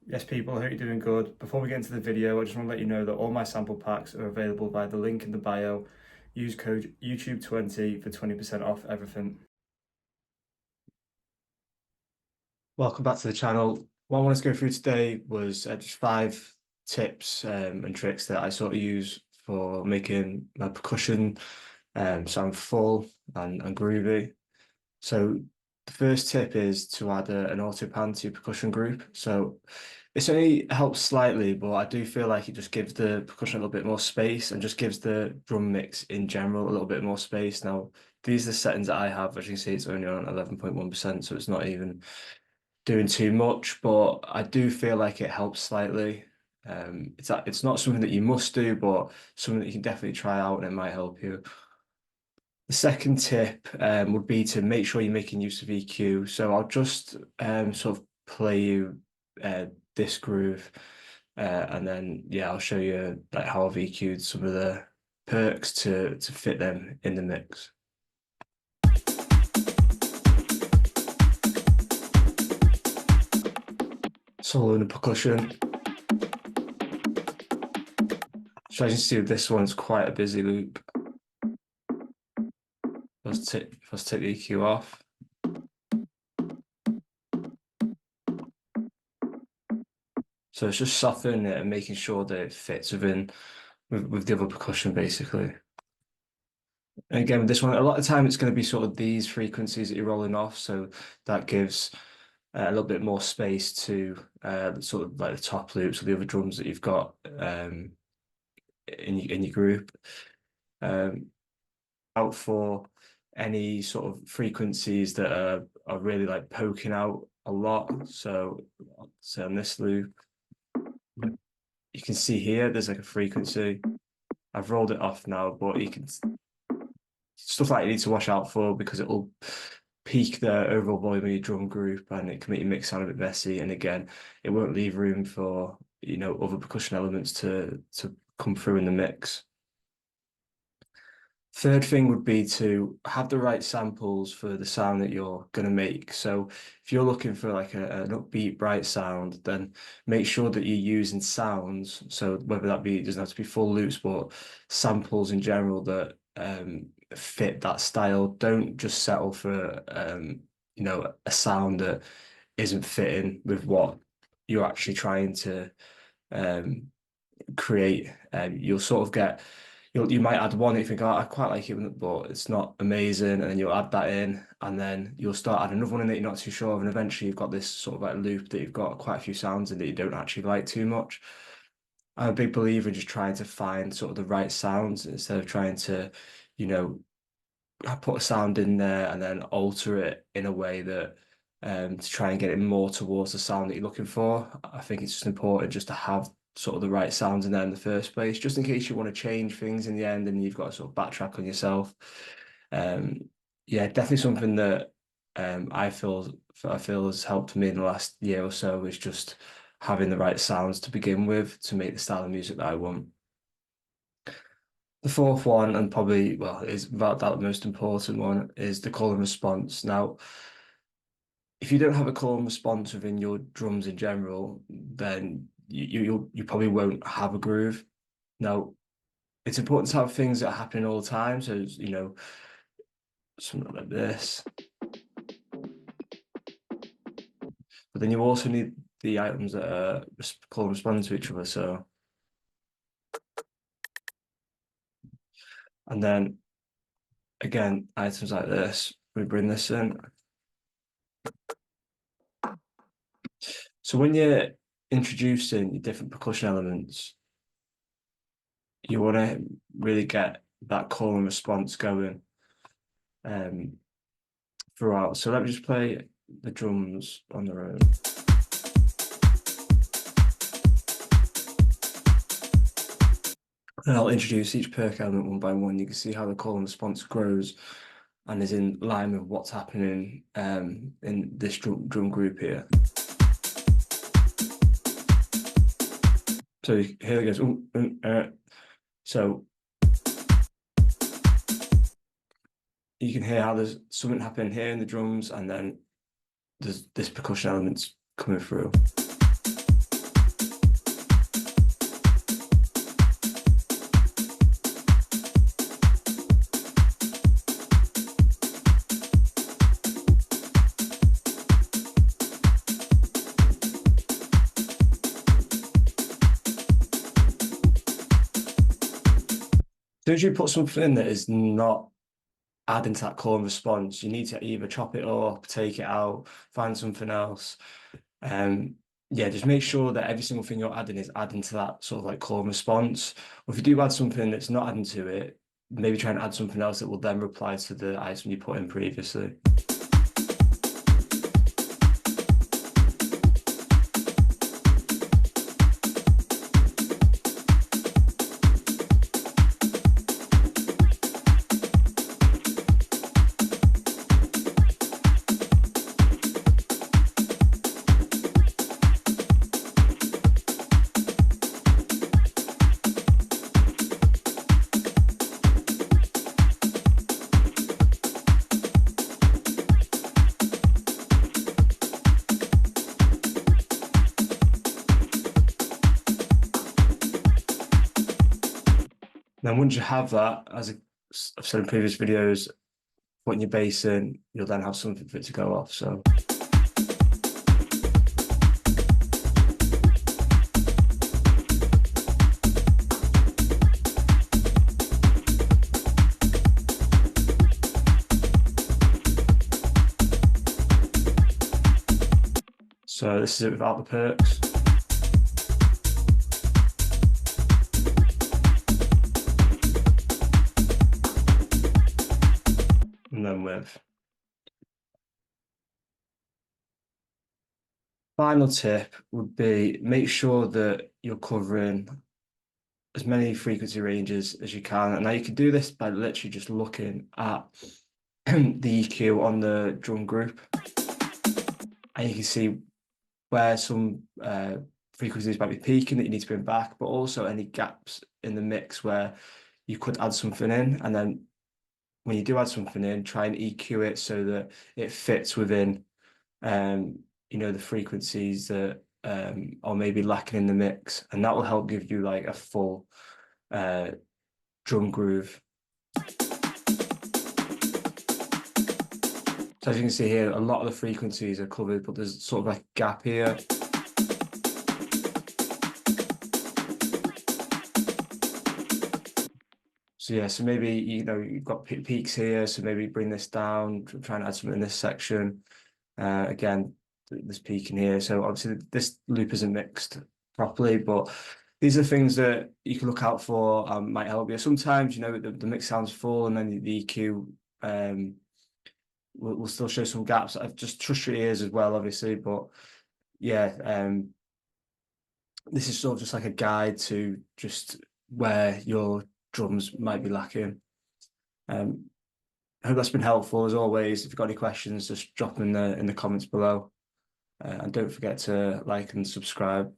Yes, people, I hope you're doing good. Before we get into the video, I just want to let you know that all my sample packs are available via the link in the bio. Use code YouTube20 for 20% off everything. Welcome back to the channel. What I wanted to go through today was just 5 tips and tricks that I sort of use for making my percussion sound full and groovy. So the first tip is to add an auto pan to your percussion group. So this only helps slightly, but I do feel like it just gives the percussion a little bit more space and just gives the drum mix in general a little bit more space. Now, these are the settings that I have. As you can see, it's only on 11.1%, so it's not even doing too much, but I do feel like it helps slightly. It's not something that you must do, but something that you can definitely try out and it might help you. The second tip would be to make sure you're making use of EQ. So I'll just sort of play you this groove, and then yeah, I'll show you like how I've EQ'd some of the perks to fit them in the mix. Solo and percussion. So as you can see, this one's quite a busy loop. Let's take the EQ off. So it's just softening it and making sure that it fits with the other percussion, basically. And again, with this one, a lot of the time it's going to be sort of these frequencies that you're rolling off, so that gives a little bit more space to sort of like the top loops or the other drums that you've got in your group. Out for any sort of frequencies that are really like poking out a lot. So say on this loop, you can see here there's like a frequency. I've rolled it off now, but you can stuff like you need to watch out for because it will peak the overall volume of your drum group and it can make your mix sound a bit messy. And again, it won't leave room for other percussion elements to come through in the mix. Third thing would be to have the right samples for the sound that you're going to make. So if you're looking for like an upbeat, bright sound, then make sure that you're using sounds. So whether that be, it doesn't have to be full loops, but samples in general that fit that style. Don't just settle for a sound that isn't fitting with what you're actually trying to um, create. You'll sort of get you might add one and you think, oh, I quite like it, but it's not amazing, and then you'll add that in, and then you'll start adding another one in that you're not too sure of, and eventually you've got this sort of like loop that you've got quite a few sounds in that you don't actually like too much. I'm a big believer in just trying to find sort of the right sounds instead of trying to, you know, put a sound in there and then alter it in a way that to try and get it more towards the sound that you're looking for. I think it's just important just to have sort of the right sounds in there in the first place, just in case you want to change things in the end and you've got to sort of backtrack on yourself. Yeah, definitely something that I feel has helped me in the last year or so is just having the right sounds to begin with to make the style of music that I want. The fourth one, and probably, well, is without doubt the most important one, is the call and response. Now, if you don't have a call and response within your drums in general, then you probably won't have a groove. Now, it's important to have things that are happening all the time. So, something like this. But then you also need the items that are call and responding to each other. So, and then again, items like this, we bring this in. So when you're introducing different percussion elements, you want to really get that call and response going um, throughout. So let me just play the drums on their own. And I'll introduce each perk element one by one. You can see how the call and response grows and is in line with what's happening in this drum group here. So here it goes. So you can hear how there's something happening here in the drums, and then there's this percussion elements coming through. soon as you put something in that is not adding to that call and response, you need to either chop it up, take it out, find something else. Um, yeah, just make sure that every single thing you're adding is adding to that sort of like call and response. Or if you do add something that's not adding to it, maybe try and add something else that will then reply to the item you put in previously. Then once you have that, as I've said in previous videos, putting your bass in, you'll then have something for it to go off. So this is it without the perks. And then with. Final tip would be make sure that you're covering as many frequency ranges as you can. And now you can do this by literally just looking at the EQ on the drum group. And you can see where some frequencies might be peaking that you need to bring back, but also any gaps in the mix where you could add something in. And then when you do add something in, try and EQ it so that it fits within the frequencies that are maybe lacking in the mix, and that will help give you like a full drum groove. So as you can see here, a lot of the frequencies are covered, but there's sort of like a gap here. So yeah, so maybe you've got peaks here, so maybe bring this down, try and add something in this section. Again, this peak in here. So obviously this loop isn't mixed properly, but these are things that you can look out for, might help you. Sometimes, the mix sounds full and then the EQ will still show some gaps. I've just trust your ears as well, obviously, but yeah, this is sort of just like a guide to just where your drums might be lacking. I hope that's been helpful as always. If you've got any questions, just drop them in the comments below. And don't forget to like and subscribe.